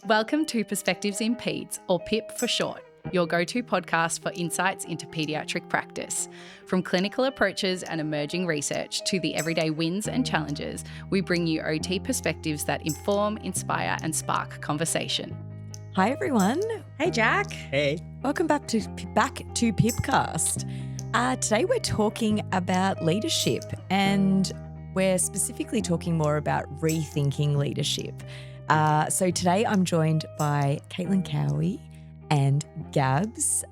Welcome to Perspectives in Peds, or PIP for short, your go-to podcast for insights into paediatric practice. From clinical approaches and emerging research to the everyday wins and challenges, we bring you OT perspectives that inform, inspire and spark conversation. Hi everyone. Hey Jack. Hey. Welcome back to Pipcast. Today we're talking about leadership, and we're specifically talking more about rethinking leadership. So today I'm joined by Caitlyn and Gabs.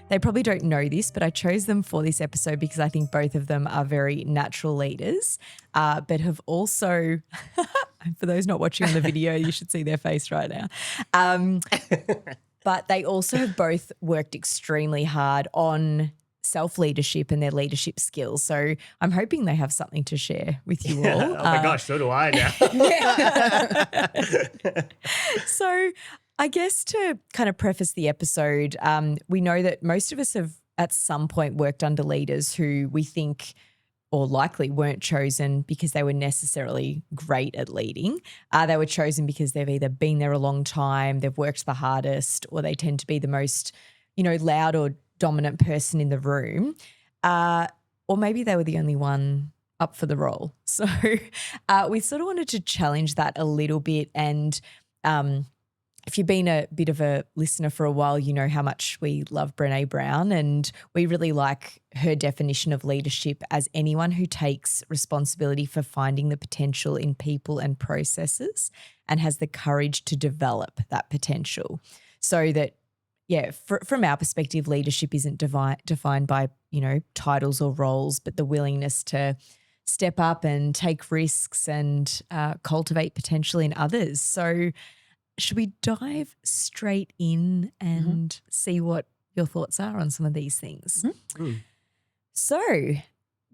They probably don't know this, but I chose them for this episode because I think both of them are very natural leaders, but have also, for those not watching on the video, you should see their face right now. But they also have both worked extremely hard on self-leadership and their leadership skills. So I'm hoping they have something to share with you all. Oh my gosh, so do I now. So I guess to kind of preface the episode, we know that most of us have at some point worked under leaders who we think or likely weren't chosen because they were necessarily great at leading. They were chosen because they've either been there a long time, they've worked the hardest, or they tend to be the most, loud or dominant person in the room, or maybe they were the only one up for the role. So we sort of wanted to challenge that a little bit. And if you've been a bit of a listener for a while, you know how much we love Brené Brown, and we really like her definition of leadership as anyone who takes responsibility for finding the potential in people and processes and has the courage to develop that potential. So that from our perspective, leadership isn't defined by, titles or roles, but the willingness to step up and take risks and cultivate potential in others. So should we dive straight in and see what your thoughts are on some of these things? Mm-hmm. So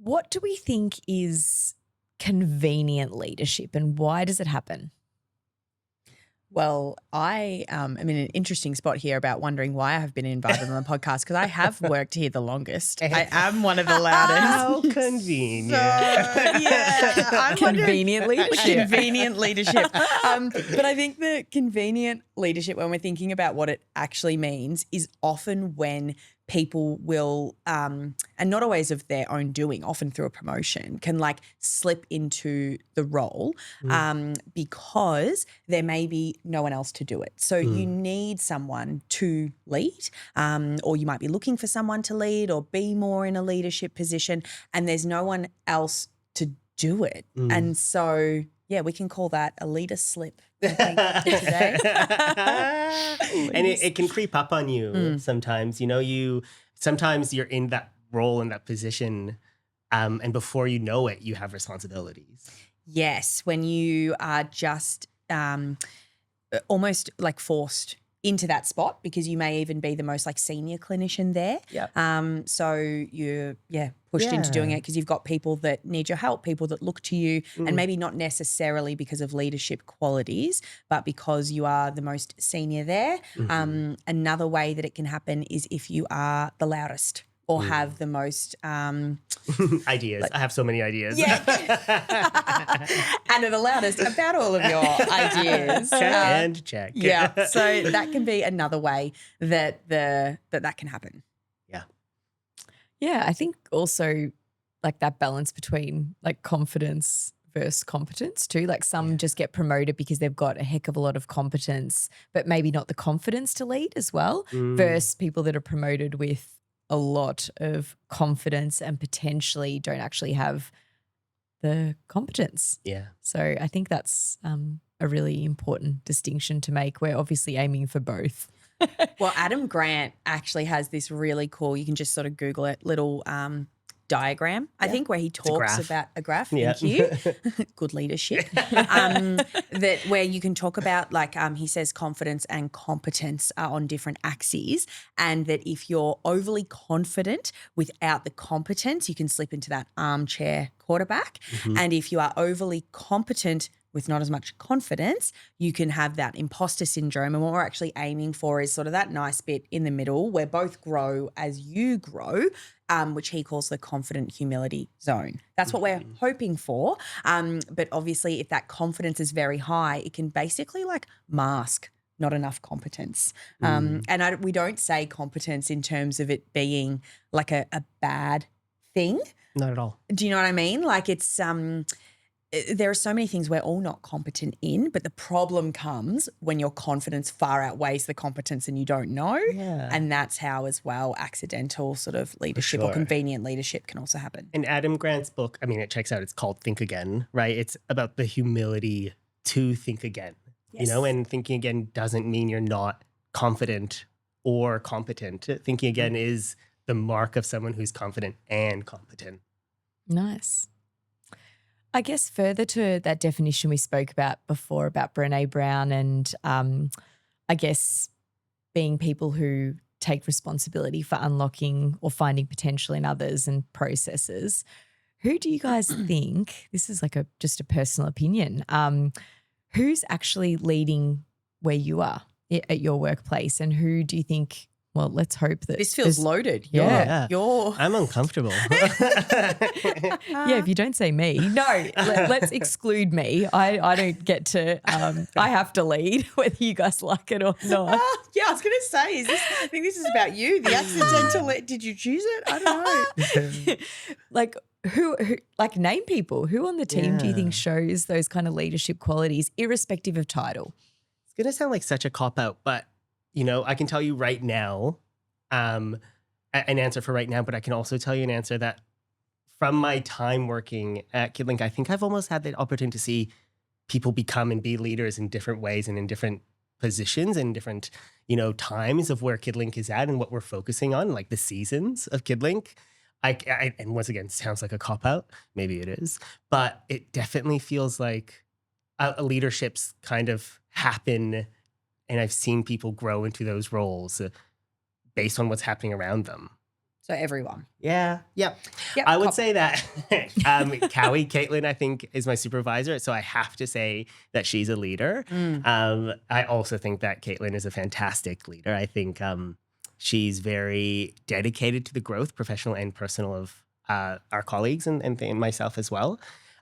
what do we think is convenient leadership and why does it happen? Well, I am in an interesting spot here about wondering why I have been invited on the podcast because I have worked here the longest. I am one of the loudest. How convenient. I'm convenient leadership. Convenient leadership. But I think the convenient leadership, when we're thinking about what it actually means, is often when people will, and not always of their own doing, often through a promotion, can slip into the role because there may be no one else to do it. So you need someone to lead, or you might be looking for someone to lead or be more in a leadership position, and there's no one else to do it. And so, we can call that a leader slip, I think, today. And it can creep up on you sometimes. Sometimes you're in that role, in that position, and before you know it, you have responsibilities. Yes, when you are just almost forced into that spot because you may even be the most senior clinician there. Yep. So you're pushed into doing it because you've got people that need your help, people that look to you, and maybe not necessarily because of leadership qualities, but because you are the most senior there. Another way that it can happen is if you are the loudest or have the most ideas. I have so many ideas. Yeah. And are the loudest about all of your ideas. Check and check. Yeah. So that can be another way that that can happen. Yeah. Yeah, I think also that balance between confidence versus competence too. Some just get promoted because they've got a heck of a lot of competence, but maybe not the confidence to lead as well, versus people that are promoted with a lot of confidence and potentially don't actually have the competence. Yeah. So I think that's a really important distinction to make. We're obviously aiming for both. Well, Adam Grant actually has this really cool, you can just sort of Google it, little diagram, I think, where he talks about a graph. Thank you. Good leadership. That where you can talk about he says confidence and competence are on different axes, and that if you're overly confident without the competence, you can slip into that armchair quarterback. And if you are overly competent with not as much confidence, you can have that imposter syndrome. And what we're actually aiming for is sort of that nice bit in the middle where both grow as you grow, which he calls the confident humility zone. That's what we're hoping for. But obviously if that confidence is very high, it can basically like mask not enough competence. We don't say competence in terms of it being like a bad thing. Not at all. Do you know what I mean? Like it's there are so many things we're all not competent in, but the problem comes when your confidence far outweighs the competence and you don't know. Yeah. And that's how as well accidental sort of leadership or convenient leadership can also happen. In Adam Grant's book, I mean, it checks out. It's called Think Again, right? It's about the humility to think again, Yes. you know, and thinking again doesn't mean you're not confident or competent. Thinking again is the mark of someone who's confident and competent. Nice. I guess further to that definition we spoke about before about Brené Brown and I guess being people who take responsibility for unlocking or finding potential in others and processes, who do you guys think, this is like just a personal opinion, who's actually leading where you are at your workplace, and who do you think, well, let's hope that this feels loaded. Yeah. I'm uncomfortable. Yeah, if you don't say me. No, let's exclude me. I don't get to, I have to lead whether you guys like it or not. Yeah, I was going to say, I think this is about you. The accidental, did you choose it? I don't know. Like who like name people. Who on the team do you think shows those kind of leadership qualities irrespective of title? It's going to sound like such a cop-out, but you know, I can tell you right now, an answer for right now, but I can also tell you an answer that from my time working at Kid Link, I think I've almost had the opportunity to see people become and be leaders in different ways and in different positions and different, you know, times of where Kid Link is at and what we're focusing on, like the seasons of Kid Link. And once again, sounds like a cop-out. Maybe it is, but it definitely feels like leaderships kind of happen. And I've seen people grow into those roles based on what's happening around them. So everyone. Yeah. Yep, I would say that Caitlyn, I think, is my supervisor. So I have to say that she's a leader. I also think that Caitlyn is a fantastic leader. I think she's very dedicated to the growth, professional and personal, of our colleagues and myself as well.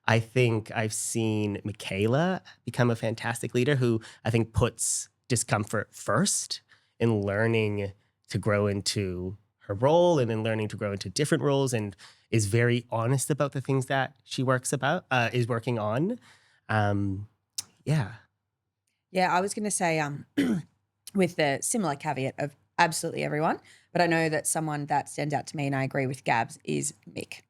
I think I've seen Michaela become a fantastic leader who I think puts discomfort first in learning to grow into her role and in learning to grow into different roles, and is very honest about the things that she is working on. Yeah, I was going to say with the similar caveat of absolutely everyone, but I know that someone that stands out to me, and I agree with Gabs, is Mick.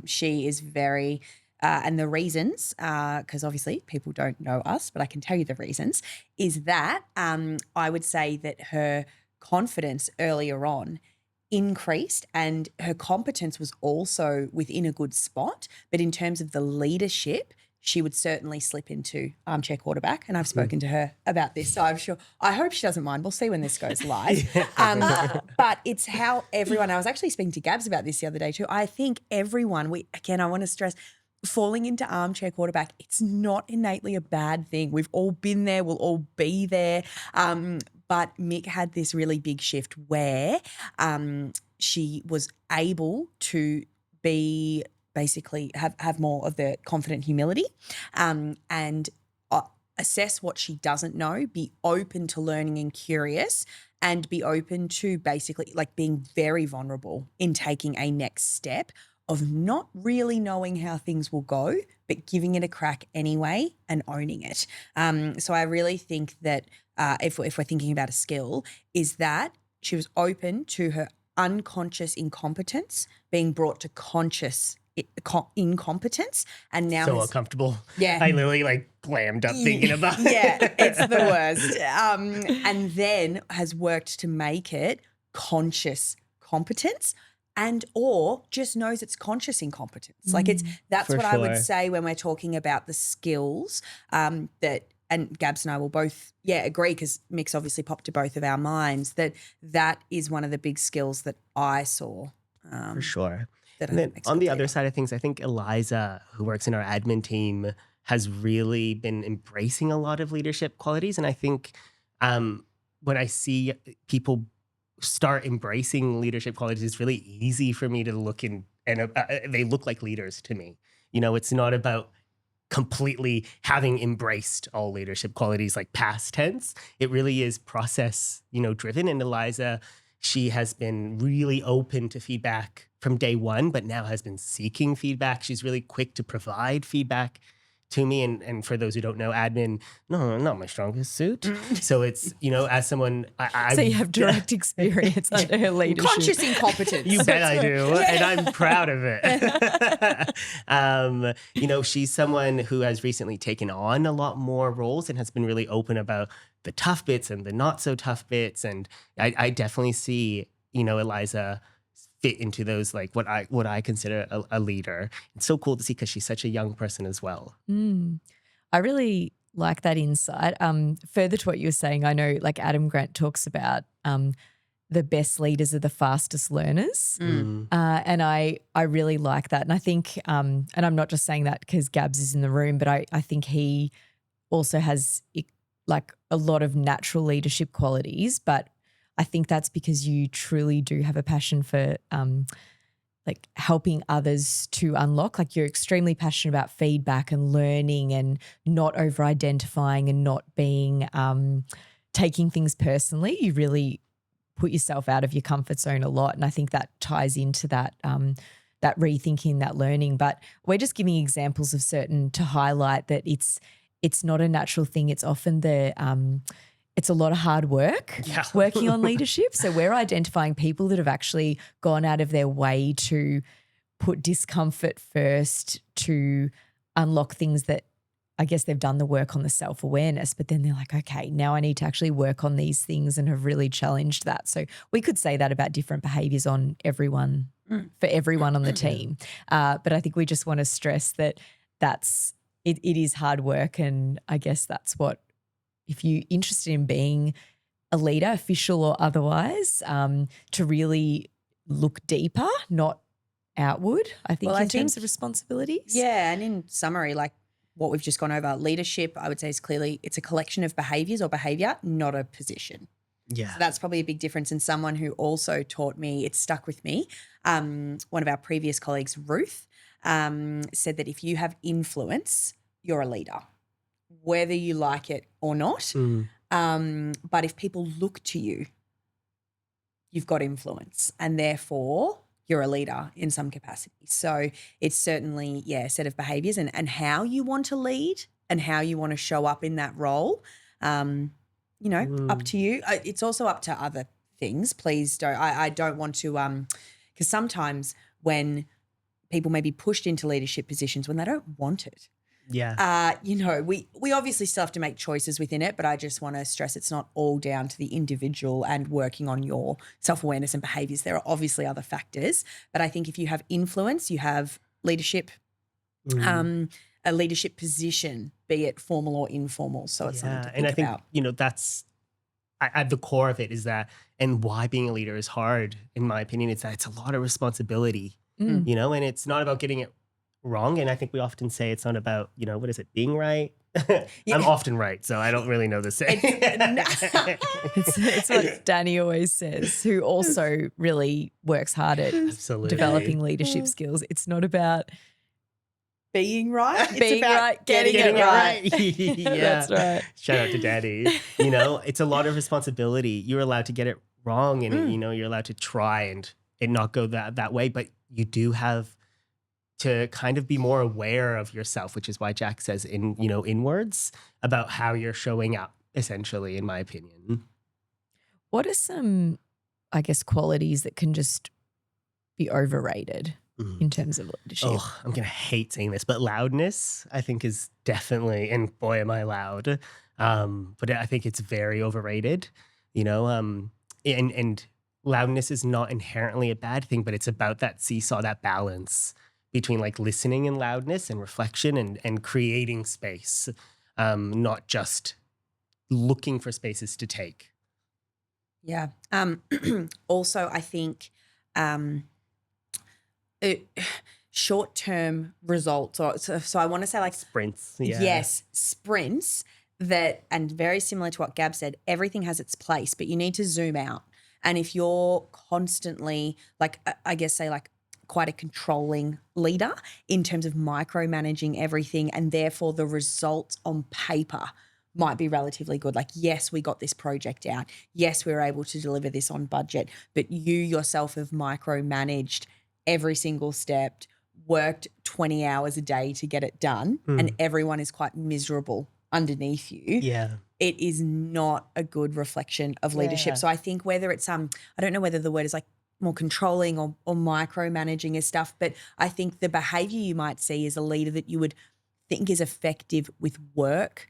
She is very and the reasons, because obviously people don't know us, but I can tell you the reasons, is that I would say that her confidence earlier on increased and her competence was also within a good spot. But in terms of the leadership, she would certainly slip into armchair quarterback. And I've spoken to her about this. So I hope she doesn't mind. We'll see when this goes live. But it's how everyone, I was actually speaking to Gabs about this the other day too. I think everyone, I want to stress, falling into armchair quarterback, it's not innately a bad thing. We've all been there. We'll all be there. But Mick had this really big shift where she was able to be basically have more of the confident humility and assess what she doesn't know, be open to learning and curious, and be open to basically like being very vulnerable in taking a next step of not really knowing how things will go, but giving it a crack anyway and owning it. So I really think that if we're thinking about a skill, is that she was open to her unconscious incompetence being brought to conscious incompetence, and now so uncomfortable. Yeah, I literally like glammed up thinking about it. Yeah, it's the worst. And then has worked to make it conscious competence, and or just knows it's conscious incompetence. Like that's For what I would sure. say when we're talking about the skills that. And Gabs and I will both, agree, because Mick's obviously popped to both of our minds, that is one of the big skills that I saw. For sure. That And then makes on good the other leader. side of things, I think Eliza, who works in our admin team, has really been embracing a lot of leadership qualities. And I think when I see people start embracing leadership qualities, it's really easy for me to look and they look like leaders to me. You know, it's not about completely having embraced all leadership qualities, like past tense. It really is process, driven. And Eliza, she has been really open to feedback from day one, but now has been seeking feedback. She's really quick to provide feedback to me. And for those who don't know, admin, no, not my strongest suit. So it's, as someone, so you have direct experience under her leadership. Conscious incompetence. You bet I do. And I'm proud of it. She's someone who has recently taken on a lot more roles and has been really open about the tough bits and the not so tough bits. And I definitely see, Eliza fit into those, like what I consider a leader. It's so cool to see because she's such a young person as well. I really like that insight. Further to what you were saying, I know like Adam Grant talks about the best leaders are the fastest learners. And I really like that. And I think, and I'm not just saying that because Gabs is in the room, but I think he also has like a lot of natural leadership qualities, but I think that's because you truly do have a passion for like helping others to unlock. Like you're extremely passionate about feedback and learning and not over-identifying and not being taking things personally. You really put yourself out of your comfort zone a lot, and I think that ties into that that rethinking, that learning. But we're just giving examples of certain to highlight that it's not a natural thing. It's often it's a lot of hard work working on leadership. So we're identifying people that have actually gone out of their way to put discomfort first to unlock things that I guess they've done the work on the self-awareness, but then they're like, okay, now I need to actually work on these things and have really challenged that. So we could say that about different behaviours on everyone, for everyone on the team. But I think we just want to stress that it is hard work, and I guess that's what, if you're interested in being a leader, official or otherwise, to really look deeper, not outward, I think, in terms of responsibilities. Yeah, and in summary, like what we've just gone over, leadership, I would say, is clearly it's a collection of behaviours or behaviour, not a position. Yeah. So that's probably a big difference. And someone who also taught me, it's stuck with me, one of our previous colleagues, Ruth, said that if you have influence, you're a leader, whether you like it or not. But if people look to you, you've got influence, and therefore you're a leader in some capacity. So it's certainly, a set of behaviours and how you want to lead and how you want to show up in that role, up to you. It's also up to other things. Please don't, I don't want to, because sometimes when people may be pushed into leadership positions when they don't want it, we obviously still have to make choices within it, but I just want to stress it's not all down to the individual and working on your self-awareness and behaviours. There are obviously other factors, but I think if you have influence, you have leadership, a leadership position, be it formal or informal. So it's something to think about. And I think, that's at the core of it is that, and why being a leader is hard, in my opinion, it's that it's a lot of responsibility, and it's not about getting it wrong. And I think we often say it's not about, what is it, being right? I'm often right, so I don't really know the saying. It's what Danny always says, who also really works hard at developing leadership skills. It's not about being right. Being right, getting it right. Yeah. That's right. Shout out to Daddy. It's a lot of responsibility. You're allowed to get it wrong, and you're allowed to try and it not go that way, but you do have to kind of be more aware of yourself, which is why Jack says inwards about how you're showing up, essentially, in my opinion. What are some, I guess, qualities that can just be overrated in terms of leadership? Oh, I'm going to hate saying this, but loudness, I think, is definitely, and boy, am I loud. But I think it's very overrated, and loudness is not inherently a bad thing, but it's about that seesaw, that balance between like listening and loudness and reflection and creating space, not just looking for spaces to take. Yeah. Also, I think short-term results, so I want to say like sprints. Yeah. Yes, sprints that, and very similar to what Gab said, everything has its place, but you need to zoom out. And if you're constantly like, I guess say like quite a controlling leader in terms of micromanaging everything, and therefore the results on paper might be relatively good. Like, yes, we got this project out. Yes, we were able to deliver this on budget, but you yourself have micromanaged every single step, worked 20 hours a day to get it done, and everyone is quite miserable underneath you. Yeah. It is not a good reflection of leadership. Yeah. So I think whether it's I don't know whether the word is like more controlling or micromanaging is stuff, but I think the behavior you might see is a leader that you would think is effective with work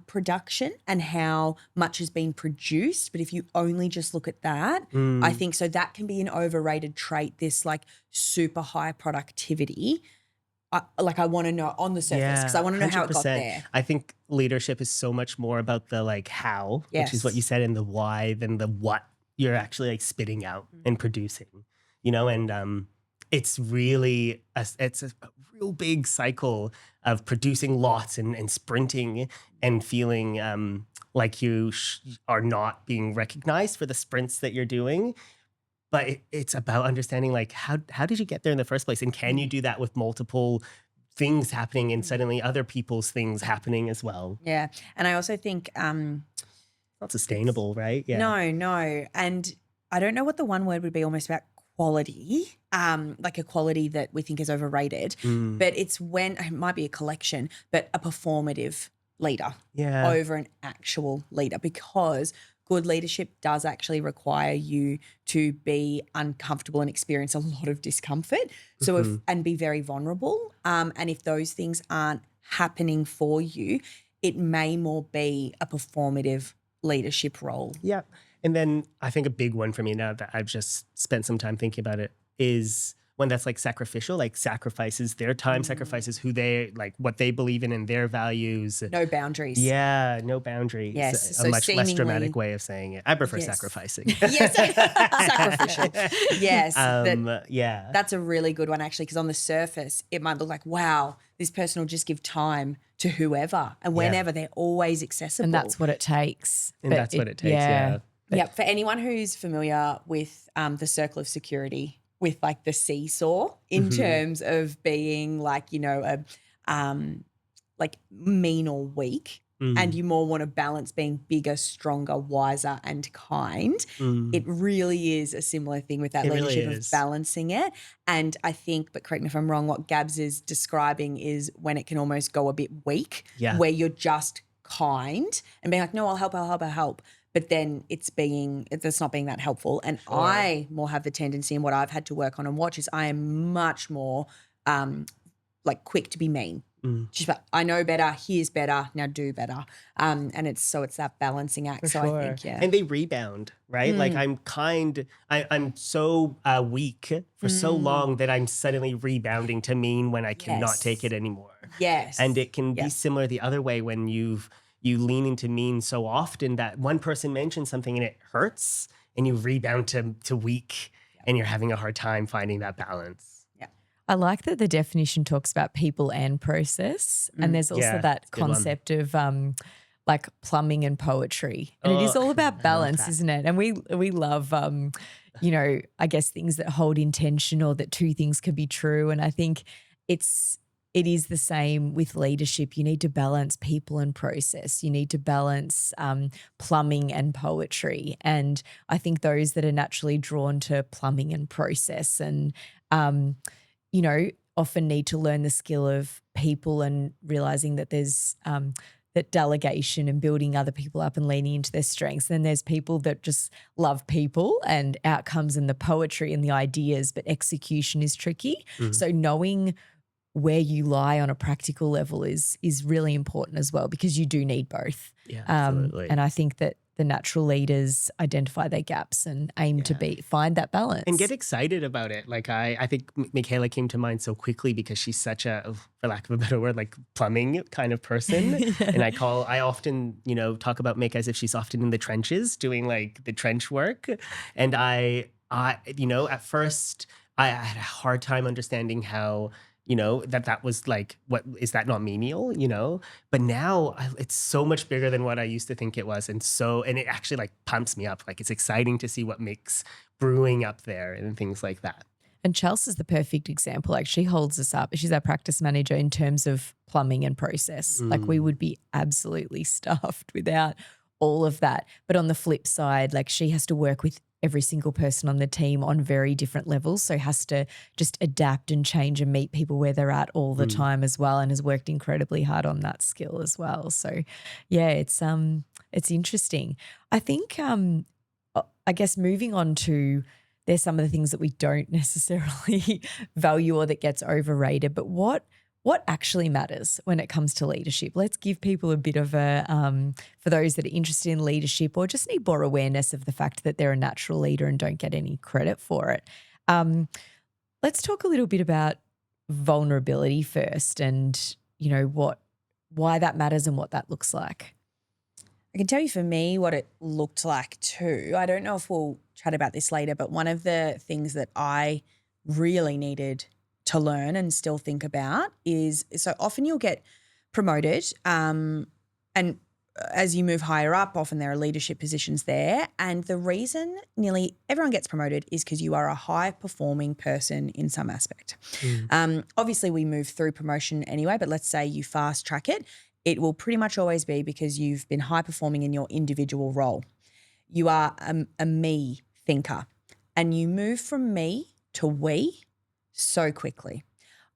production and how much has been produced. But if you only just look at that, I think so that can be an overrated trait, this like super high productivity. I want to know on the surface because I want to know how it got there. I think leadership is so much more about the like how, which is what you said, and the why than the what you're actually like spitting out and producing, you know, and it's really, it's a real big cycle of producing lots and sprinting and feeling like you are not being recognized for the sprints that you're doing. But it's about understanding like how did you get there in the first place? And can you do that with multiple things happening and suddenly other people's things happening as well? Yeah. And I also think not sustainable, right? Yeah. No. And I don't know what the one word would be, almost about quality, like a quality that we think is overrated. But it's when it might be a collection, but a performative leader over an actual leader, because good leadership does actually require you to be uncomfortable and experience a lot of discomfort. So and be very vulnerable. And if those things aren't happening for you, it may more be a performative leadership role. Yeah. And then I think a big one for me now that I've just spent some time thinking about it is one that's like sacrificial, like sacrifices their time, sacrifices who they like, what they believe in and their values. No boundaries. Yeah, no boundaries. Yes. A much less dramatic way of saying it. I prefer sacrificing. Yes, sacrificial. Yes. Yeah. That's a really good one actually, because on the surface, it might look like, wow, this person will just give time to whoever and whenever. They're always accessible. And that's what it takes. And that's what it takes, yeah. Yeah, for anyone who's familiar with the circle of security, with like the seesaw in terms of being like, you know, like mean or weak, and you more want to balance being bigger, stronger, wiser and kind. It really is a similar thing with that leadership of balancing it. And I think, but correct me if I'm wrong, what Gabs is describing is when it can almost go a bit weak, where you're just kind and being like, no, I'll help. But then it's not being that helpful. And I more have the tendency, and what I've had to work on and watch is I am much more like quick to be mean. Just like, I know better, here's better, now do better. And it's that balancing act. I think, And they rebound, right? Like I'm so weak for so long that I'm suddenly rebounding to mean when I cannot take it anymore. Yes. And it can be similar the other way when you lean into mean so often that one person mentions something and it hurts and you rebound to weak and you're having a hard time finding that balance. Yeah. I like that the definition talks about people and process. And there's also that concept of like plumbing and poetry. And it is all about balance, isn't it? And we love, you know, I guess things that hold intention or that two things can be true. And I think it is the same with leadership. You need to balance people and process. You need to balance plumbing and poetry. And I think those that are naturally drawn to plumbing and process and, you know, often need to learn the skill of people and realizing that there's that delegation and building other people up and leaning into their strengths. Then there's people that just love people and outcomes and the poetry and the ideas, but execution is tricky. So knowing where you lie on a practical level is really important as well, because you do need both. Yeah, absolutely. And I think that the natural leaders identify their gaps and aim to find that balance. And get excited about it. Like I think Michaela came to mind so quickly because she's such a, for lack of a better word, like plumbing kind of person. And I often, you know, talk about Mick as if she's often in the trenches doing like the trench work. And I you know, at first I had a hard time understanding how, you know, that was like, what is that not menial, you know? But now it's so much bigger than what I used to think it was. And it actually like pumps me up. Like it's exciting to see what makes brewing up there and things like that. And Chelsea's the perfect example. Like she holds us up. She's our practice manager in terms of plumbing and process. Like we would be absolutely stuffed without all of that. But on the flip side, like she has to work with every single person on the team on very different levels. So has to just adapt and change and meet people where they're at all the time as well, and has worked incredibly hard on that skill as well. So yeah, it's interesting. I think I guess moving on to, there's some of the things that we don't necessarily value or that gets overrated, but what actually matters when it comes to leadership? Let's give people a bit of a, for those that are interested in leadership or just need more awareness of the fact that they're a natural leader and don't get any credit for it. Let's talk a little bit about vulnerability first and, you know, why that matters and what that looks like. I can tell you for me what it looked like too. I don't know if we'll chat about this later, but one of the things that I really needed to learn and still think about is, so often you'll get promoted and as you move higher up, often there are leadership positions there. And the reason nearly everyone gets promoted is because you are a high performing person in some aspect. Obviously we move through promotion anyway, but let's say you fast track it. It will pretty much always be because you've been high performing in your individual role. You are a me thinker and you move from me to we so quickly.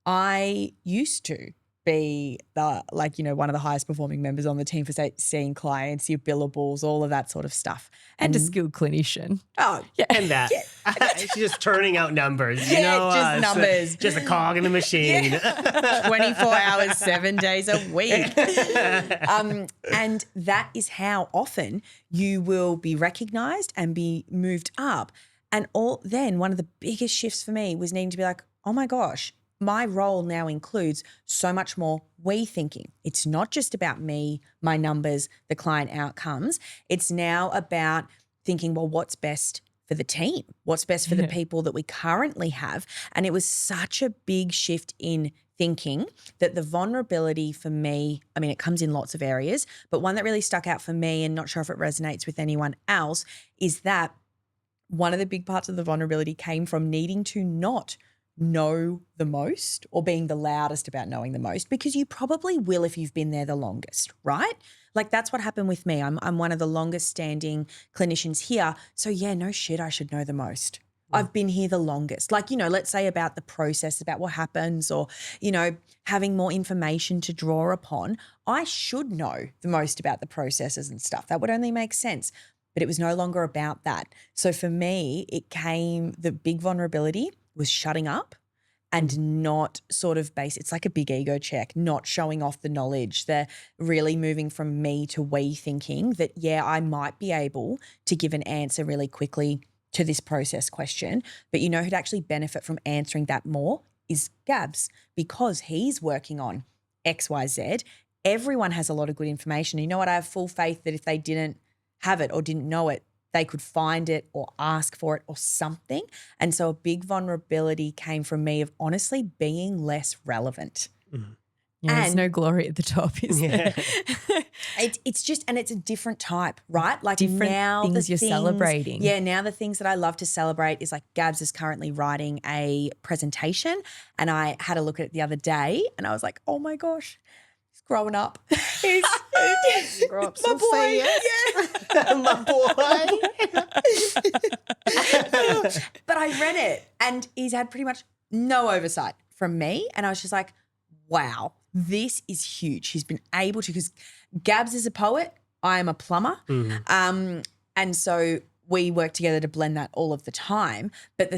I used to be one of the highest performing members on the team for seeing clients, your billables, all of that sort of stuff. And a skilled clinician. Oh, yeah. And that. Yeah. She's just turning out numbers, you know. Just numbers. Just a cog in the machine. 24 hours, 7 days a week. And that is how often you will be recognised and be moved up. And then one of the biggest shifts for me was needing to be like, oh my gosh, my role now includes so much more we thinking. It's not just about me, my numbers, the client outcomes. It's now about thinking, well, what's best for the team? What's best for the people that we currently have? And it was such a big shift in thinking that the vulnerability for me, I mean, it comes in lots of areas, but one that really stuck out for me, and not sure if it resonates with anyone else, is that one of the big parts of the vulnerability came from needing to not know the most or being the loudest about knowing the most, because you probably will if you've been there the longest, right? Like that's what happened with me. I'm one of the longest standing clinicians here. So yeah, no shit, I should know the most. I've been here the longest. Like, you know, let's say about the process, about what happens, or, you know, having more information to draw upon. I should know the most about the processes and stuff. That would only make sense. But it was no longer about that. So for me, the big vulnerability was shutting up and not sort of it's like a big ego check, not showing off the knowledge. They're really moving from me to we thinking that, yeah, I might be able to give an answer really quickly to this process question, but you know who'd actually benefit from answering that more is Gabs, because he's working on X, Y, Z. Everyone has a lot of good information. You know what? I have full faith that if they didn't have it or didn't know it, they could find it or ask for it or something. And so a big vulnerability came from me of honestly being less relevant. Yeah, there's no glory at the top, is there? It's just, and it's a different type, right? Like different now things you're celebrating. Yeah, now the things that I love to celebrate is like Gabs is currently writing a presentation, and I had a look at it the other day and I was like, oh my gosh, he's growing up. He's grow up my so boy. fast. Yeah. My boy. But I read it and he's had pretty much no oversight from me. And I was just like, wow, this is huge. He's been able to, because Gabs is a poet, I am a plumber. And so we work together to blend that all of the time. But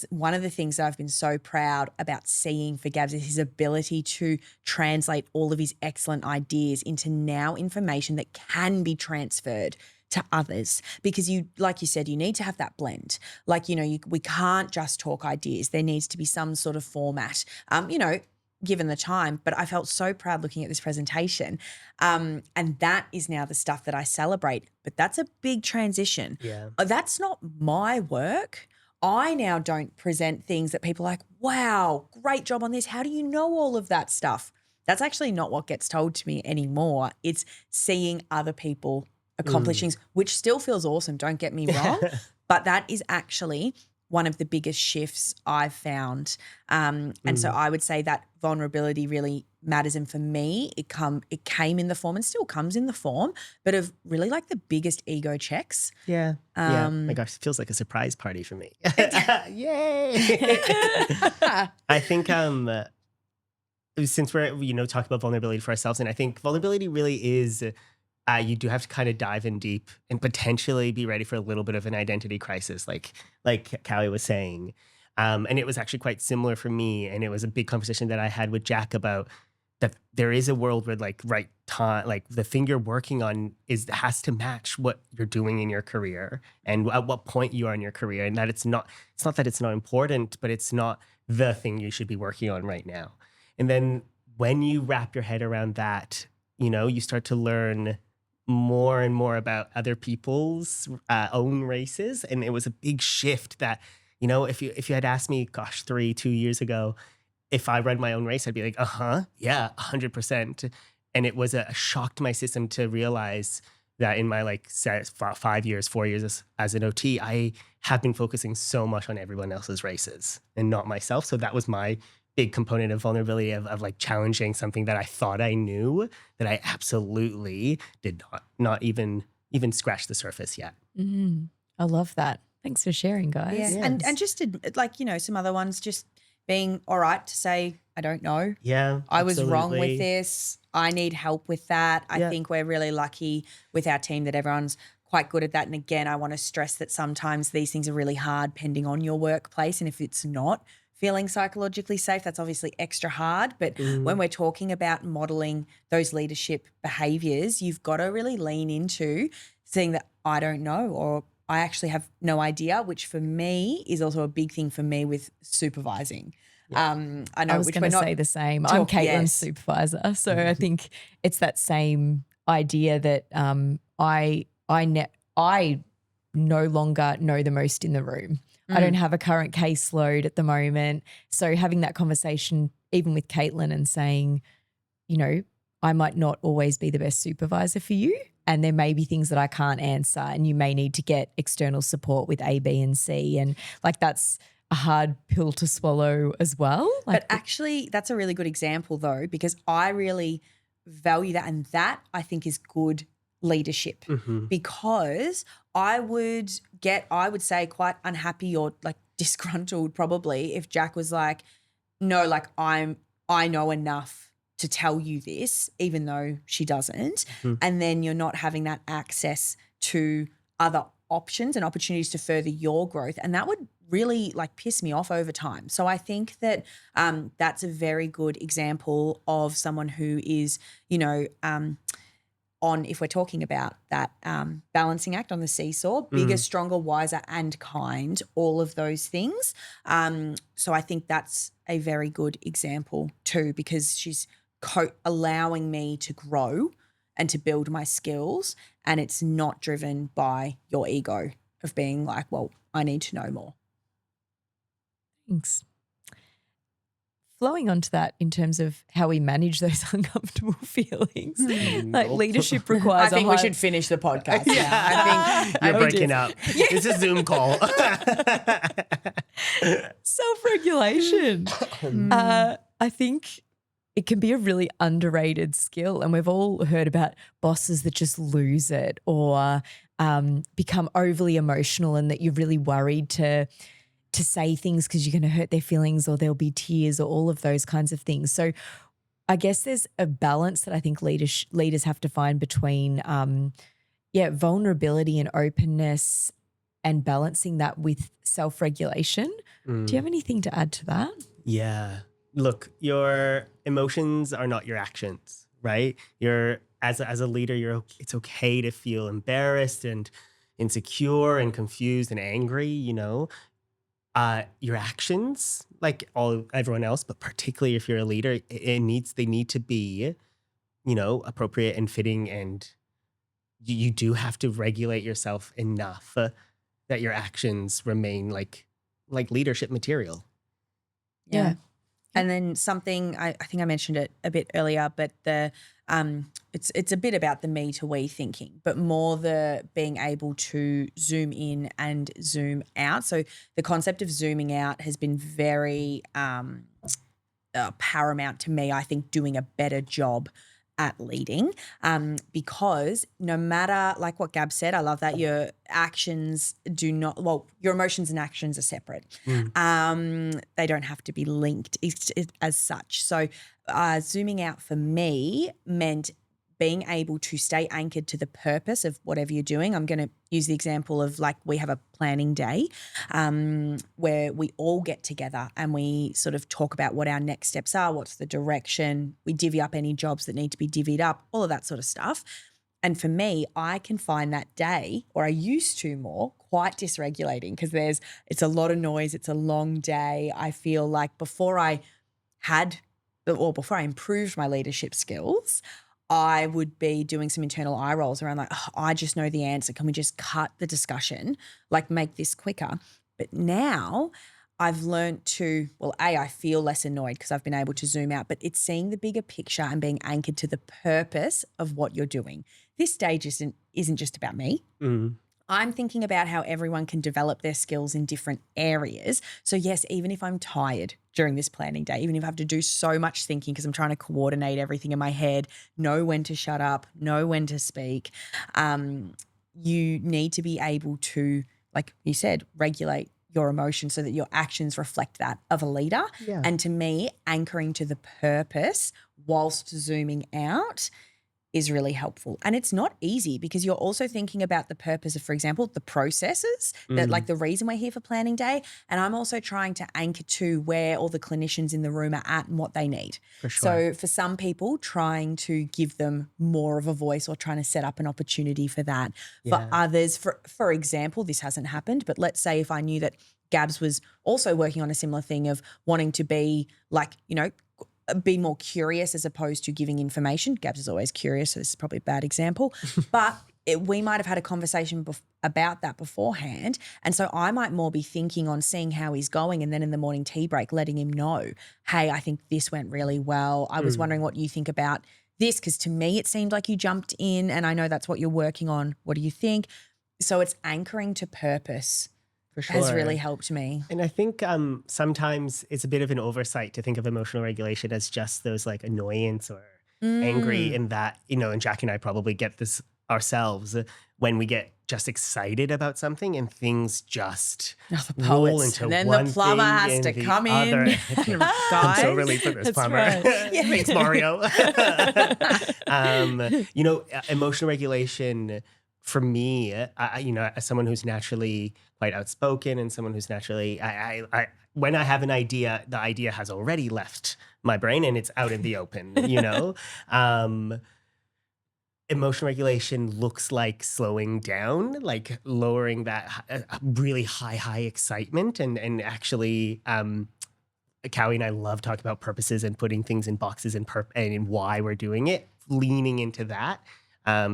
one of the things that I've been so proud about seeing for Gabs is his ability to translate all of his excellent ideas into now information that can be transferred to others, because like you said, you need to have that blend. Like, you know, we can't just talk ideas. There needs to be some sort of format, you know, given the time. But I felt so proud looking at this presentation. And that is now the stuff that I celebrate. But that's a big transition. Yeah. That's not my work. I now don't present things that people are like, wow, great job on this. How do you know all of that stuff? That's actually not what gets told to me anymore. It's seeing other people accomplish things, which still feels awesome, don't get me wrong. But that is actually one of the biggest shifts I've found. And so I would say that vulnerability really matters. And for me, it came in the form and still comes in the form, but of really like the biggest ego checks. Yeah. My gosh, it feels like a surprise party for me. Yay. I think since we're, talking about vulnerability for ourselves, and I think vulnerability really is, you do have to kind of dive in deep and potentially be ready for a little bit of an identity crisis, like Callie was saying. And it was actually quite similar for me. And it was a big conversation that I had with Jack about that there is a world where right time, like the thing you're working on has to match what you're doing in your career and at what point you are in your career. And that it's not that it's not important, but it's not the thing you should be working on right now. And then when you wrap your head around that, you start to learn more and more about other people's own races. And it was a big shift that, if you had asked me, 2 years ago, if I run my own race, I'd be like, yeah, 100%. And it was a shock to my system to realize that in my 4 years as an OT, I have been focusing so much on everyone else's races and not myself. So that was my big component of vulnerability of challenging something that I thought I knew that I absolutely did not even scratch the surface yet. I love that. Thanks for sharing, guys. Yeah. Yes. And just some other ones, just being all right to say, I don't know. Yeah, I was wrong with this. I need help with that. I think we're really lucky with our team that everyone's quite good at that. And again, I want to stress that sometimes these things are really hard depending on your workplace. And if it's not feeling psychologically safe, that's obviously extra hard. But when we're talking about modeling those leadership behaviors, you've got to really lean into saying that I don't know, or I actually have no idea, which for me is also a big thing for me with supervising. I know I was going to say the same. I'm Caitlin's supervisor. So I think it's that same idea that I no longer know the most in the room. I don't have a current caseload at the moment. So having that conversation even with Caitlyn and saying, I might not always be the best supervisor for you, and there may be things that I can't answer, and you may need to get external support with A, B, and C. And that's a hard pill to swallow as well. But actually, that's a really good example though, because I really value that, and that I think is good leadership, because I would say quite unhappy or disgruntled probably if Jack was like, no, I know enough to tell you this, even though she doesn't. And then you're not having that access to other options and opportunities to further your growth. And that would really piss me off over time. So I think that that's a very good example of someone who is, if we're talking about that balancing act on the seesaw, bigger, stronger, wiser, and kind, all of those things. So I think that's a very good example too, because she's allowing me to grow and to build my skills, and it's not driven by your ego of being like, well, I need to know more. Thanks. Flowing onto that in terms of how we manage those uncomfortable feelings, leadership requires. I think we should finish the podcast. Yeah, you're breaking up. It's a Zoom call. Self-regulation. I think it can be a really underrated skill, and we've all heard about bosses that just lose it or become overly emotional, and that you're really worried to say things because you're going to hurt their feelings, or there'll be tears, or all of those kinds of things. So I guess there's a balance that I think leaders have to find between vulnerability and openness, and balancing that with self-regulation. Do you have anything to add to that? Yeah. Look, your emotions are not your actions, right? As a leader, it's okay to feel embarrassed and insecure and confused and angry, your actions, like everyone else, but particularly if you're a leader, they need to be, appropriate and fitting, and you do have to regulate yourself enough that your actions remain like leadership material. Yeah. And then something I think I mentioned it a bit earlier, but it's a bit about the me to we thinking, but more the being able to zoom in and zoom out. So the concept of zooming out has been very paramount to me, I think, doing a better job at leading, because no matter, like what Gab said, I love that your actions your emotions and actions are separate. They don't have to be linked as such. So zooming out for me meant being able to stay anchored to the purpose of whatever you're doing. I'm going to use the example of, like, we have a planning day where we all get together and we sort of talk about what our next steps are, what's the direction, we divvy up any jobs that need to be divvied up, all of that sort of stuff. And for me, I can find that day, or I used to more, quite dysregulating because it's a lot of noise, it's a long day. I feel like before I improved my leadership skills, I would be doing some internal eye rolls around, like, oh, I just know the answer. Can we just cut the discussion, like make this quicker? But now I've learned to, I feel less annoyed because I've been able to zoom out, but it's seeing the bigger picture and being anchored to the purpose of what you're doing. This stage isn't just about me. I'm thinking about how everyone can develop their skills in different areas. So yes, even if I'm tired during this planning day, even if I have to do so much thinking because I'm trying to coordinate everything in my head, know when to shut up, know when to speak, you need to be able to, like you said, regulate your emotions so that your actions reflect that of a leader. Yeah. And to me, anchoring to the purpose whilst zooming out is really helpful. And it's not easy because you're also thinking about the purpose of, for example, the processes, that like the reason we're here for planning day. And I'm also trying to anchor to where all the clinicians in the room are at and what they need. For sure. So for some people, trying to give them more of a voice or trying to set up an opportunity for that. Yeah. For others, for example, this hasn't happened, but let's say if I knew that Gabs was also working on a similar thing of wanting to be, like, be more curious as opposed to giving information. Gabs is always curious, so this is probably a bad example. But we might have had a conversation about that beforehand. And so I might more be thinking on seeing how he's going, and then in the morning tea break letting him know, hey, I think this went really well. I was wondering what you think about this, because to me it seemed like you jumped in and I know that's what you're working on. What do you think? So it's anchoring to purpose. For sure. Has really helped me. And I think sometimes it's a bit of an oversight to think of emotional regulation as just those like annoyance or angry, in that, and Jack and I probably get this ourselves when we get just excited about something and things just roll into and then one the plumber thing has to come in. I'm so relieved for this plumber. Right. Yeah. Thanks, Mario. Emotional regulation for me, as someone who's naturally quite outspoken and someone who's naturally, when I have an idea, the idea has already left my brain and it's out in the open, Emotional regulation looks like slowing down, like lowering that really high excitement, and actually, Cowie and I love talking about purposes and putting things in boxes and in why we're doing it, leaning into that,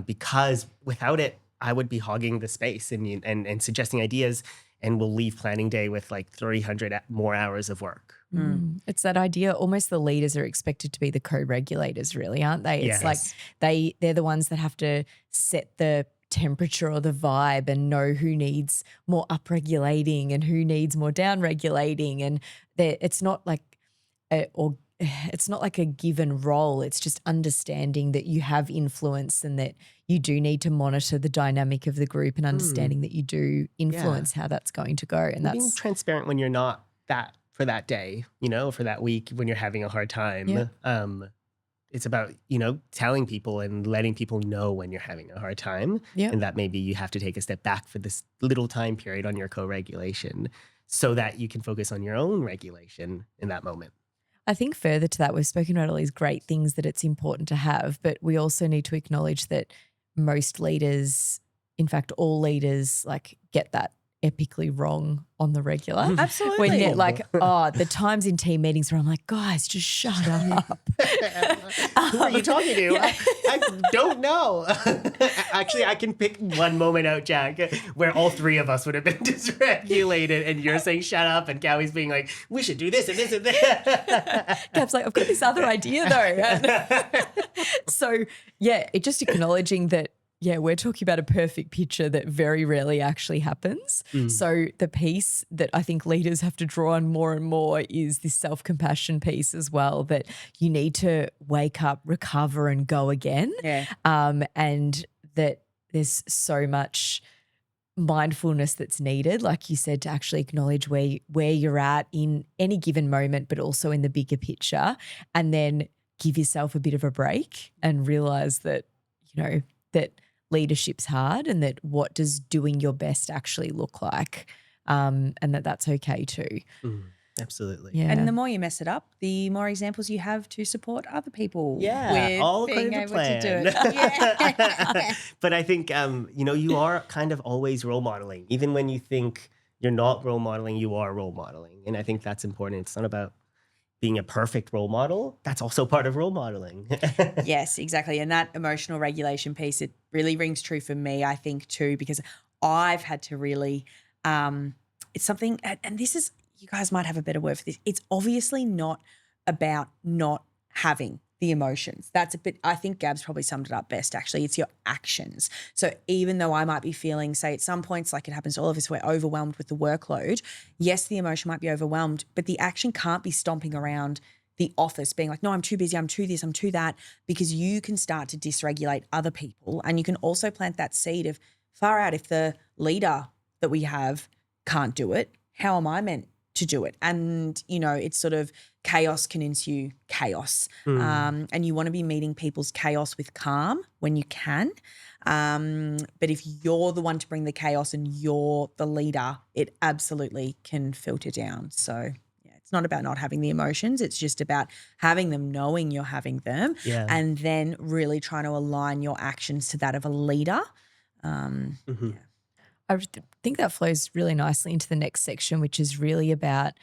because without it, I would be hogging the space and suggesting ideas, and we'll leave planning day with like 300 more hours of work. It's that idea, almost the leaders are expected to be the co-regulators, really, aren't they? It's like they're the ones that have to set the temperature or the vibe and know who needs more upregulating and who needs more downregulating. And it's not like it's not like a given role. It's just understanding that you have influence and that you do need to monitor the dynamic of the group, and understanding that you do influence how that's going to go. And that's being transparent when you're not that for that day, for that week when you're having a hard time. Yeah. It's about, telling people and letting people know when you're having a hard time, and that maybe you have to take a step back for this little time period on your co-regulation so that you can focus on your own regulation in that moment. I think further to that, we've spoken about all these great things that it's important to have, but we also need to acknowledge that most leaders, in fact, all leaders, like, get that epically wrong on the regular. Absolutely. When they're like, the times in team meetings where I'm like, guys, just shut up. Who are you talking to? Yeah. I don't know. Actually, I can pick one moment out, Jack, where all three of us would have been dysregulated and you're saying shut up and Cowie's being like, we should do this and this and that. Gab's like, I've got this other idea though. So yeah, it just acknowledging that, yeah, we're talking about a perfect picture that very rarely actually happens. So the piece that I think leaders have to draw on more and more is this self-compassion piece as well, that you need to wake up, recover and go again. Yeah. And that there's so much mindfulness that's needed, like you said, to actually acknowledge where you're at in any given moment, but also in the bigger picture, and then give yourself a bit of a break and realize that, you know, that leadership's hard and that what does doing your best actually look like, and that's okay too. Absolutely. Yeah. And the more you mess it up, the more examples you have to support other people. Yeah, with all being according to able to do plan. it. Yeah. But I think, you are kind of always role modeling. Even when you think you're not role modeling, you are role modeling. And I think that's important. It's not about being a perfect role model. That's also part of role modeling. Yes, exactly. And that emotional regulation piece, it really rings true for me, I think, too, because I've had to really, it's something, and this is, you guys might have a better word for this. It's obviously not about not having the emotions. That's a bit, I think Gabs probably summed it up best, actually. It's your actions. So even though I might be feeling, say at some points, like it happens to all of us, we're overwhelmed with the workload. Yes, the emotion might be overwhelmed, but the action can't be stomping around the office being like, no, I'm too busy, I'm too this, I'm too that, because you can start to dysregulate other people. And you can also plant that seed of, far out, if the leader that we have can't do it, how am I meant to do it? And, it's sort of chaos can ensue chaos. And you want to be meeting people's chaos with calm when you can. But if you're the one to bring the chaos and you're the leader, it absolutely can filter down. So yeah, it's not about not having the emotions. It's just about having them, knowing you're having them, and then really trying to align your actions to that of a leader. Yeah. I think that flows really nicely into the next section, which is really about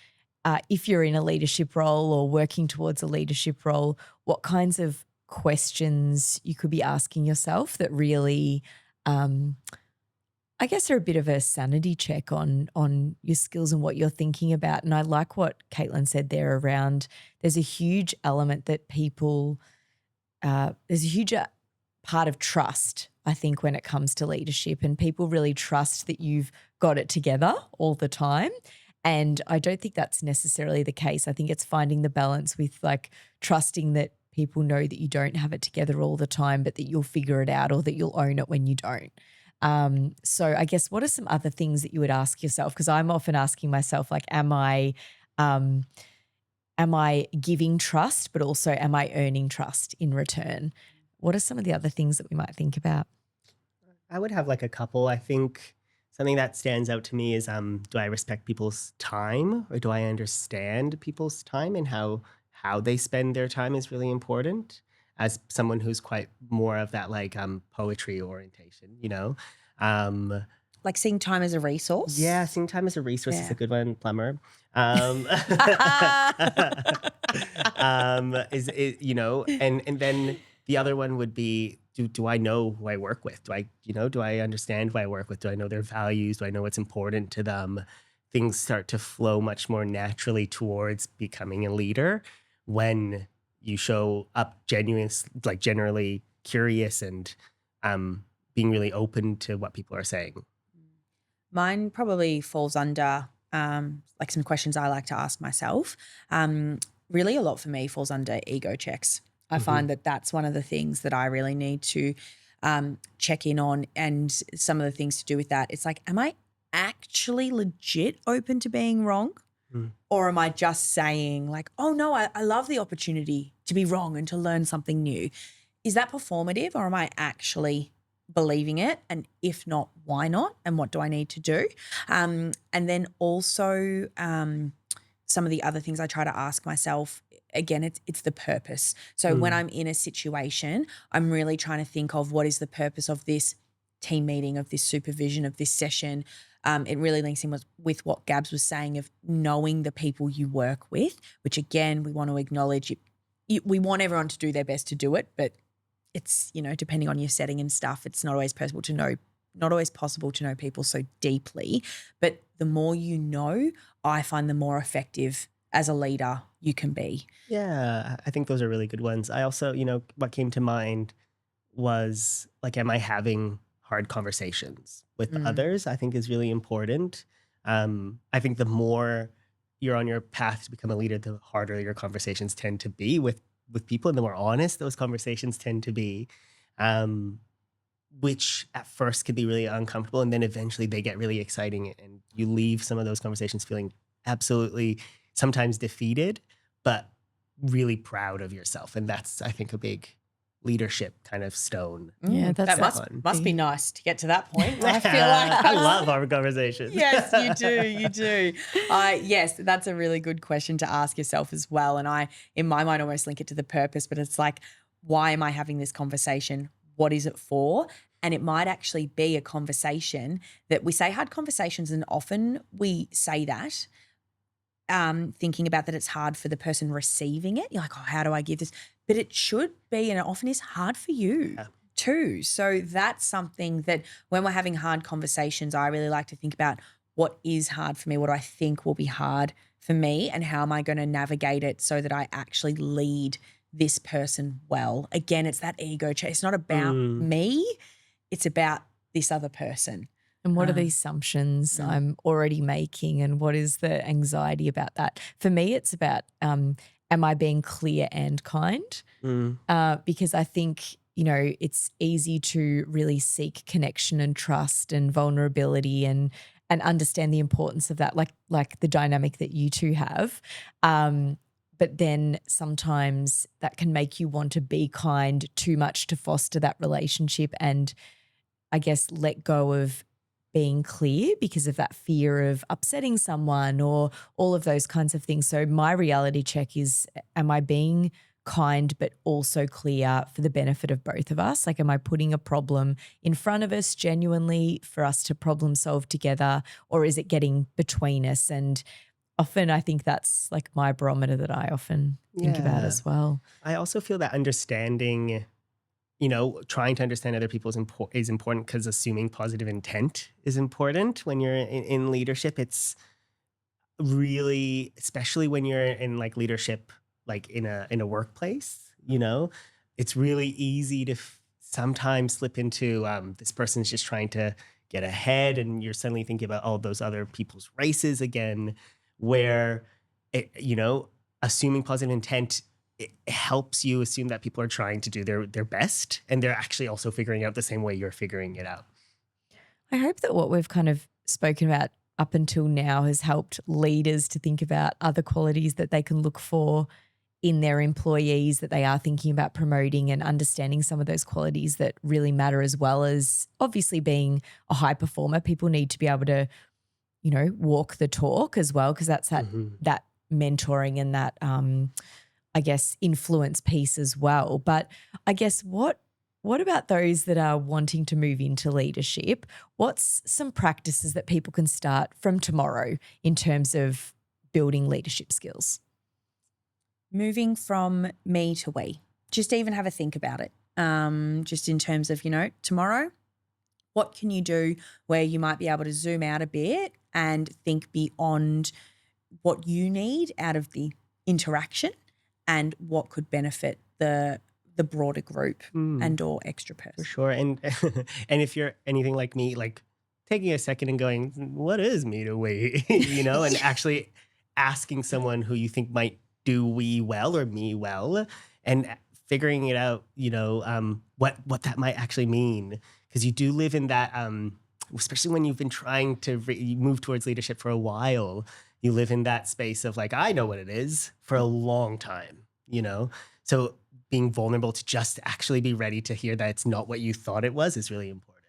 if you're in a leadership role or working towards a leadership role, what kinds of questions you could be asking yourself that really, I guess, are a bit of a sanity check on your skills and what you're thinking about. And I like what Caitlyn said there around there's a huge element that people, there's a huge part of trust, I think, when it comes to leadership, and people really trust that you've got it together all the time. And I don't think that's necessarily the case. I think it's finding the balance with like trusting that people know that you don't have it together all the time, but that you'll figure it out or that you'll own it when you don't. So I guess what are some other things that you would ask yourself? Because I'm often asking myself, like, am I giving trust, but also am I earning trust in return? What are some of the other things that we might think about? I would have like a couple. I think something that stands out to me is, do I respect people's time, or do I understand people's time, and how they spend their time is really important, as someone who's quite more of that like poetry orientation, Like seeing time as a resource? Yeah, seeing time as a resource is a good one, plumber. And then the other one would be, do I know who I work with? Do I understand who I work with? Do I know their values? Do I know what's important to them? Things start to flow much more naturally towards becoming a leader when you show up generally curious and being really open to what people are saying. Mine probably falls under like some questions I like to ask myself. Really a lot for me falls under ego checks. I find that that's one of the things that I really need to check in on, and some of the things to do with that. It's like, am I actually legit open to being wrong? Or am I just saying like, oh no, I love the opportunity to be wrong and to learn something new? Is that performative, or am I actually believing it? And if not, why not? And what do I need to do? And then also some of the other things I try to ask myself, again, it's the purpose. So when I'm in a situation, I'm really trying to think of what is the purpose of this team meeting, of this supervision, of this session. It really links in with what Gabs was saying of knowing the people you work with, which again, we want to acknowledge. We want everyone to do their best to do it, but it's, depending on your setting and stuff, it's not always possible to know people so deeply. But the more you know, I find the more effective as a leader you can be. Yeah, I think those are really good ones. I also, what came to mind was like, am I having hard conversations with others? I think is really important. I think the more you're on your path to become a leader, the harder your conversations tend to be with people, and the more honest those conversations tend to be, which at first can be really uncomfortable, and then eventually they get really exciting, and you leave some of those conversations feeling absolutely sometimes defeated, but really proud of yourself. And that's, I think, a big leadership kind of stone. Yeah, that must be nice to get to that point. I feel like I love our conversations. Yes, you do. Yes, that's a really good question to ask yourself as well. And I, in my mind, almost link it to the purpose, but it's like, why am I having this conversation? What is it for? And it might actually be a conversation that we say hard conversations, and often we say that thinking about that it's hard for the person receiving it. You're like, oh, how do I give this? But it should be, and it often is hard for you too. So that's something that when we're having hard conversations, I really like to think about what is hard for me, what do I think will be hard for me, and how am I going to navigate it so that I actually lead this person well. Again, it's that ego check. It's not about me. It's about this other person. And what are the assumptions I'm already making, and what is the anxiety about that? For me, it's about am I being clear and kind? Because I think, it's easy to really seek connection and trust and vulnerability and understand the importance of that, like the dynamic that you two have. But then sometimes that can make you want to be kind too much to foster that relationship, and I guess let go of being clear because of that fear of upsetting someone or all of those kinds of things. So my reality check is, am I being kind but also clear for the benefit of both of us? Like, am I putting a problem in front of us genuinely for us to problem solve together, or is it getting between us? And often I think that's like my barometer that I often think about as well. I also feel that understanding, trying to understand other people is important, because assuming positive intent is important when you're in leadership. It's really, especially when you're in like leadership, like in a workplace, it's really easy to sometimes slip into this person's just trying to get ahead, and you're suddenly thinking about all those other people's races again, where assuming positive intent, it helps you assume that people are trying to do their best, and they're actually also figuring out the same way you're figuring it out. I hope that what we've kind of spoken about up until now has helped leaders to think about other qualities that they can look for in their employees that they are thinking about promoting, and understanding some of those qualities that really matter, as well as obviously being a high performer. People need to be able to, walk the talk as well, because that's that mentoring and that I guess influence piece as well. But I guess what about those that are wanting to move into leadership? What's some practices that people can start from tomorrow in terms of building leadership skills? Moving from me to we. Just even have a think about it. Just in terms of, tomorrow, what can you do where you might be able to zoom out a bit and think beyond what you need out of the interaction, and what could benefit the broader group and or extra person. For sure. And and if you're anything like me, like taking a second and going, what is me to we? And actually asking someone who you think might do we well or me well, and figuring it out, what that might actually mean. Because you do live in that, especially when you've been trying to move towards leadership for a while, you live in that space of like, I know what it is for a long time, So being vulnerable to just actually be ready to hear that it's not what you thought it was is really important.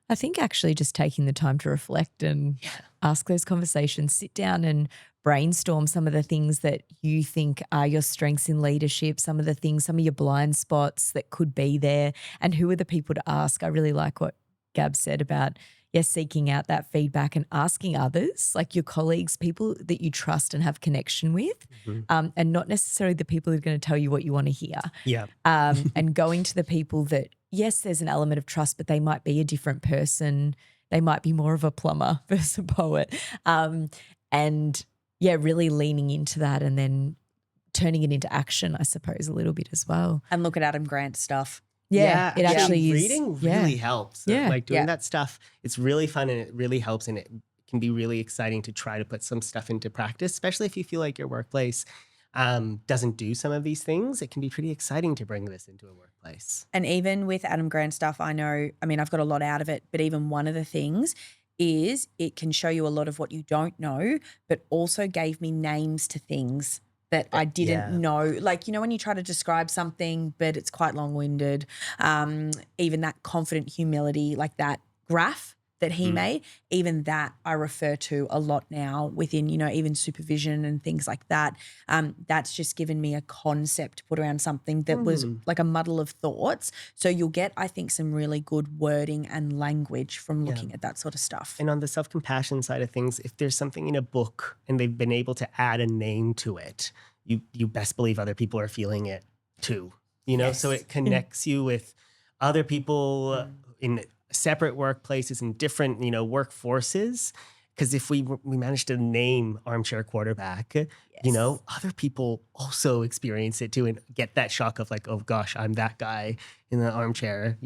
I think actually just taking the time to reflect and ask those conversations, sit down and brainstorm some of the things that you think are your strengths in leadership, some of your blind spots that could be there, and who are the people to ask. I really like what Gab said about, seeking out that feedback and asking others, like your colleagues, people that you trust and have connection with, and not necessarily the people who are going to tell you what you want to hear. Yeah. And going to the people that, yes, there's an element of trust, but they might be a different person. They might be more of a plumber versus a poet. Really leaning into that and then turning it into action, I suppose, a little bit as well. And look at Adam Grant's stuff. Yeah, it actually is. Reading really helps. Yeah. Like doing that stuff, it's really fun and it really helps, and it can be really exciting to try to put some stuff into practice, especially if you feel like your workplace doesn't do some of these things. It can be pretty exciting to bring this into a workplace. And even with Adam Grant stuff, I've got a lot out of it, but even one of the things is it can show you a lot of what you don't know, but also gave me names to things that I didn't know. Like, when you try to describe something, but it's quite long-winded, even that confident humility, like that graph that he made, even that I refer to a lot now within, even supervision and things like that. That's just given me a concept to put around something that was like a muddle of thoughts. So you'll get, I think, some really good wording and language from looking at that sort of stuff. And on the self-compassion side of things, if there's something in a book and they've been able to add a name to it, you best believe other people are feeling it too, so it connects you with other people in separate workplaces and different, workforces. Because if we manage to name armchair quarterback, other people also experience it too and get that shock of like, oh gosh, I'm that guy in the armchair,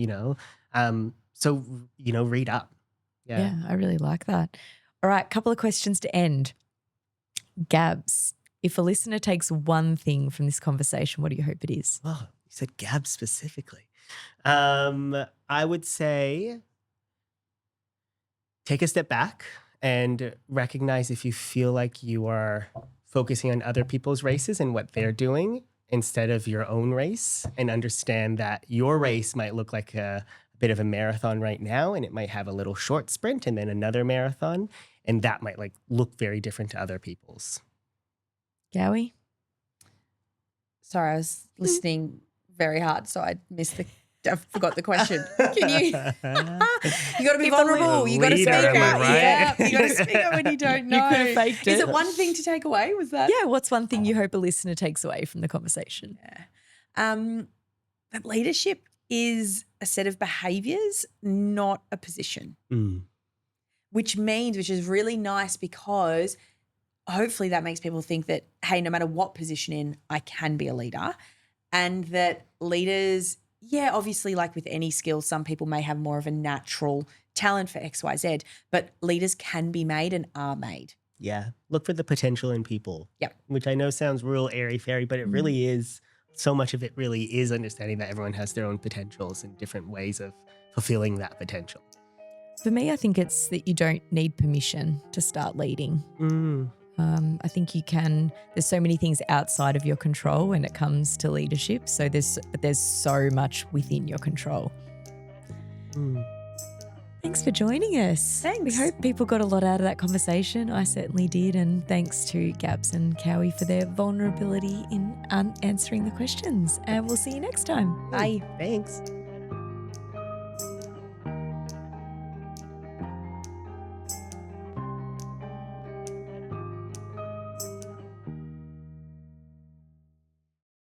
So, read up. Yeah, I really like that. All right, couple of questions to end. Gabs, if a listener takes one thing from this conversation, what do you hope it is? Oh, you said Gabs specifically. I would say take a step back and recognize if you feel like you are focusing on other people's races and what they're doing instead of your own race, and understand that your race might look like a bit of a marathon right now, and it might have a little short sprint and then another marathon, and that might look very different to other people's. Gowie? Sorry, I was listening very hard, so I forgot the question. Can you? You got to be vulnerable. You got to speak up. Right? Yeah, you got to speak up when you don't know. You could have faked it. Is it one thing to take away? Was that? Yeah. What's one thing you hope a listener takes away from the conversation? Yeah. That leadership is a set of behaviours, not a position. Which is really nice, because hopefully that makes people think that, hey, no matter what position I can be a leader, and that leaders, obviously, like with any skill, some people may have more of a natural talent for X, Y, Z, but leaders can be made and are made. Yeah. Look for the potential in people. Yep. Which I know sounds real airy-fairy, but it really is. So much of it really is understanding that everyone has their own potentials and different ways of fulfilling that potential. For me, I think it's that you don't need permission to start leading. I think you can. There's so many things outside of your control when it comes to leadership. But there's so much within your control. Thanks for joining us. Thanks. We hope people got a lot out of that conversation. I certainly did. And thanks to Gabs and Cowie for their vulnerability in answering the questions. And we'll see you next time. Bye. Thanks.